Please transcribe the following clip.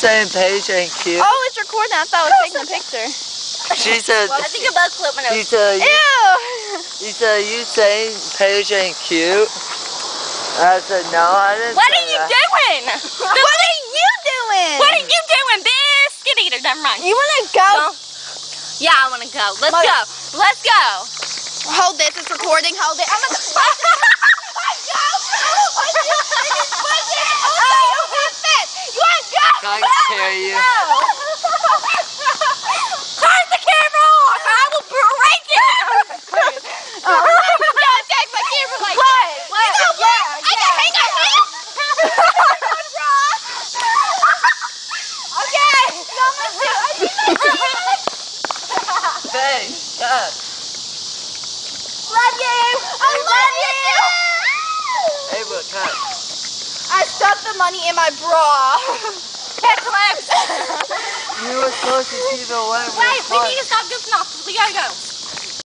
saying Paige ain't cute? Oh, it's recording. I thought I was taking a picture. She said. I think a bug clipped my nose. You said. Ew! You said you saying Paige ain't cute? I said no, I didn't. What say are you that. doing? What are you doing? What are you doing, biscuit eater? Never mind. You wanna go? Yeah, I wanna go. Let's go. Let's go. Hold this. It's recording. Hold it. I'm gonna. I scare you. Turn the camera off, or I will break it. Take my camera like that. Hang on. Hey, cut. Love you. I love you. Hey, but cut. I stuffed the money in my bra. Catch the legs. You were supposed to keep it away. Wait, we need to stop goofing off. We gotta go.